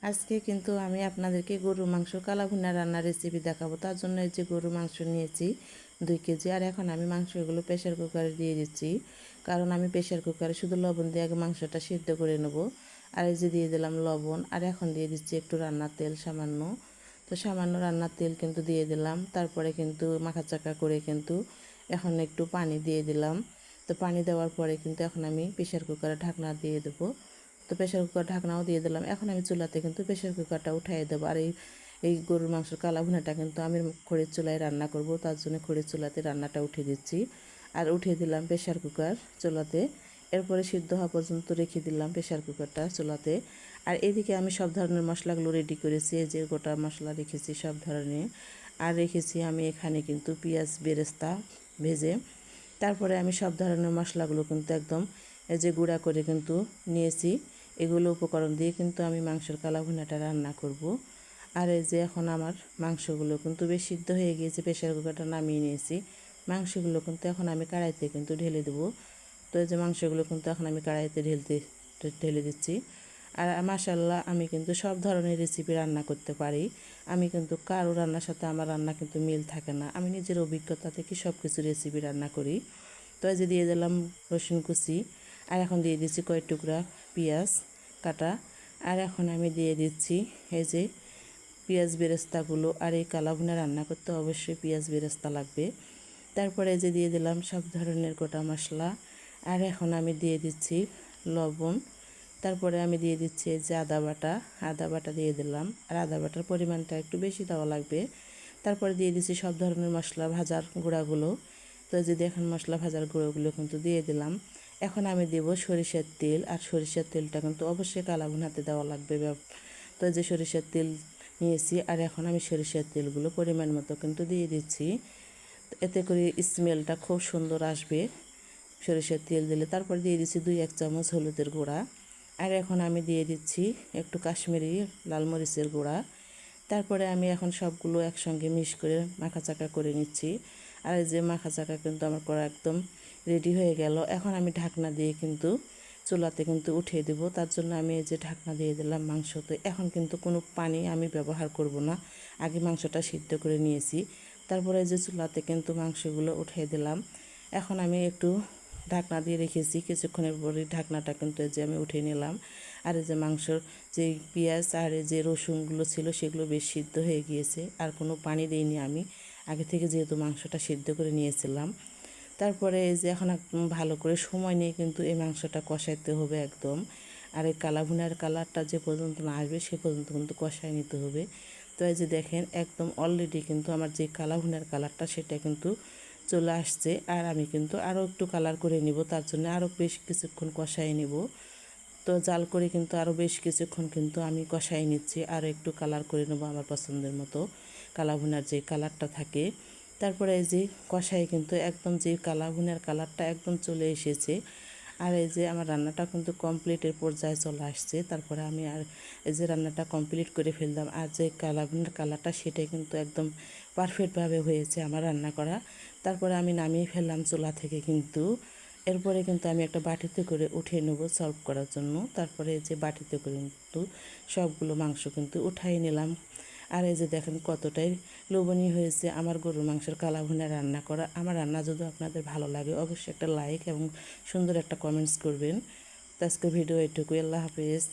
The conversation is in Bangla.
আজকে কিন্তু আমি আপনাদেরকে গরুর মাংস কালা ভুনা রান্নার রেসিপি দেখাবো। তার জন্য এই যে গরুর মাংস নিয়েছি 2 কেজি। আর এখন আমি মাংসগুলো প্রেশার কুকারে দিয়ে দিচ্ছি, কারণ আমি প্রেশার কুকারে শুধু লবণ দিয়ে আগে মাংসটা সিদ্ধ করে নেব। আর এই যে দিয়ে দিলাম লবণ, আর এখন দিয়ে দিচ্ছি একটু রান্নার তেল সামান্য। তো সামান্য রান্নার তেল কিন্তু দিয়ে দিলাম। তারপরে কিন্তু মাখাচাকা করে কিন্তু এখন একটু পানি দিয়ে দিলাম। তো পানি দেওয়ার পরে কিন্তু এখন আমি প্রেশার কুকারে ঢাকনা দিয়ে দেবো। তো প্রেশার কুকার ঢাকনাও দিয়ে দিলাম। এখন আমি চুলাতে কিন্তু প্রেশার কুকারটা উঠাই দেবো। আর এই গরুর মাংসের কালা ভুনাটা কিন্তু আমি খড়ির চুলায় রান্না করব, তার জন্য খড়ির চুলাতে রান্নাটা উঠিয়ে দিচ্ছি। আর উঠিয়ে দিলাম প্রেশার কুকার চুলাতে। এরপরে সিদ্ধ হওয়া পর্যন্ত রেখে দিলাম প্রেশার কুকারটা চুলাতে। আর এদিকে আমি সব ধরনের মশলাগুলো রেডি করেছি, এই যে গোটা মশলা রেখেছি সব ধরনের। আর রেখেছি আমি এখানে কিন্তু পেঁয়াজ বেরেস্তা ভেজে। তারপরে আমি সব ধরনের মশলাগুলো কিন্তু একদম এই যে গুঁড়া করে কিন্তু নিয়েছি। এগুলো উপকরণ দিয়ে কিন্তু আমি মাংসের কালা ভুনাটা রান্না করব। আর এই যে এখন আমার মাংসগুলো কিন্তু বেশ সিদ্ধ হয়ে গিয়েছে, প্রেশার কুকারটা নামিয়ে নিয়েছি। মাংসগুলো কিন্তু এখন আমি কড়াইতে কিন্তু ঢেলে দেবো। তো এই যে মাংসগুলো কিন্তু এখন আমি কড়াইতে ঢেলে দিচ্ছি। আর মাশাআল্লাহ আমি কিন্তু সব ধরনের রেসিপি রান্না করতে পারি। আমি কিন্তু কারো রান্নার সাথে আমার রান্না কিন্তু মিল থাকে না। আমি নিজের অভিজ্ঞতা থেকে সব কিছু রেসিপি রান্না করি। তো এই যে দিয়ে দিলাম রসুন কুচি, আর এখন দিয়ে দিচ্ছি কয়েক টুকরা পেঁয়াজ কাটা। আর এখন আমি দিয়ে দিচ্ছি এই যে পেঁয়াজ বেরেস্তাগুলো। আর এই কালা ভুনা রান্না করতে অবশ্যই পেঁয়াজ বেরেস্তা লাগবে। তারপরে যে দিয়ে দিলাম সব ধরনের গোটা মশলা। আর এখন আমি দিয়ে দিচ্ছি লবণ। তারপরে আমি দিয়ে দিচ্ছি এই যে আদা বাটা দিয়ে দিলাম। আর আদা বাটার পরিমাণটা একটু বেশি দেওয়া লাগবে। তারপরে দিয়ে দিচ্ছি সব ধরনের মশলা ভাজার গুঁড়াগুলো। তো এই যে দেখেন মশলা ভাজার গুঁড়োগুলো কিন্তু দিয়ে দিলাম। এখন আমি দেব সরিষার তেল। আর সরিষার তেলটা কিন্তু অবশ্যই কালা ভুনাতে দেওয়া লাগবে। তো এই যে সরিষার তেল নিয়েছি, আর এখন আমি সরিষার তেলগুলো পরিমাণ মতো কিন্তু দিয়ে দিচ্ছি। এতে করে স্মেলটা খুব সুন্দর আসবে সরিষার তেল দিলে। তারপর দিয়ে দিচ্ছি 2-1 চামচ হলুদের গুঁড়া। আর এখন আমি দিয়ে দিচ্ছি একটু কাশ্মীরি লাল মরিচের গুঁড়া। তারপরে আমি এখন সবগুলো একসঙ্গে মিক্স করে মাখাচাকা করে নিচ্ছি। আর এই যে মাখাচাকা কিন্তু আমার করা একদম রেডি হয়ে গেল। এখন আমি ঢাকনা দিয়ে কিন্তু চুলাতে কিন্তু উঠিয়ে দেবো। তার জন্য আমি এই যে ঢাকনা দিয়ে দিলাম মাংসতে। এখন কিন্তু কোনো পানি আমি ব্যবহার করব না, আগে মাংসটা সিদ্ধ করে নিয়েছি। তারপরে এই যে চুলাতে কিন্তু মাংসগুলো উঠিয়ে দিলাম। এখন আমি একটু ঢাকনা দিয়ে রেখেছি, কিছুক্ষণের পরে ঢাকনাটা কিন্তু এই যে আমি উঠিয়ে নিলাম। আর এই যে মাংসর যে পেঁয়াজ আর এই যে রসুনগুলো ছিল সেগুলো বেশ সিদ্ধ হয়ে গিয়েছে। আর কোনো পানি দিইনি আমি, আগে থেকে যেহেতু মাংসটা সিদ্ধ করে নিয়েছিলাম। তারপরে এই যে এখন একদম ভালো করে সময় নিয়ে কিন্তু এই মাংসটা কষাইতে হবে একদম। আর এই কালা ভুনার কালারটা যে পর্যন্ত না আসবে সে পর্যন্ত কিন্তু কষাই নিতে হবে। তো এই যে দেখেন একদম অলরেডি কিন্তু আমার যে কালা ভুনার কালারটা সেটা কিন্তু চলে আসছে। আর আমি কিন্তু আরও একটু কালার করে নিব, তার জন্য আরও বেশ কিছুক্ষণ কষাই নিব। তো জাল করে কিন্তু আরও বেশ কিছুক্ষণ কিন্তু আমি কষাই নিচ্ছি, আরও একটু কালার করে নেবো আমার পছন্দের মতো কালা ভুনার যে কালারটা থাকে। তারপরে এই যে কষাই কিন্তু একদম যে কালা ভুনার কালারটা একদম চলে এসেছে। আর এই যে আমার রান্নাটা কিন্তু কমপ্লিটের পর্যায়ে চলে আসছে। তারপরে আমি আর এই যে রান্নাটা কমপ্লিট করে ফেললাম। আর যে কালা ভুনার কালারটা সেটাই কিন্তু একদম পারফেক্টভাবে হয়েছে আমার রান্না করা। তারপরে আমি নামিয়ে ফেললাম চুলা থেকে কিন্তু। এরপরে কিন্তু আমি একটা বাটিতে করে উঠিয়ে নেব সার্ভ করার জন্য। তারপরে এই যে বাটিতে করে কিন্তু সবগুলো মাংস কিন্তু উঠাই নিলাম। আর এই যে দেখেন কতটাই লোভনীয় হয়েছে আমার গরুর মাংসের কালা ভুনা রান্না করা। আমার রান্না যদি আপনাদের ভালো লাগে অবশ্যই একটা লাইক এবং সুন্দর একটা কমেন্টস করবেন। তো আজকের ভিডিও এটুকুই। আল্লাহ হাফেজ।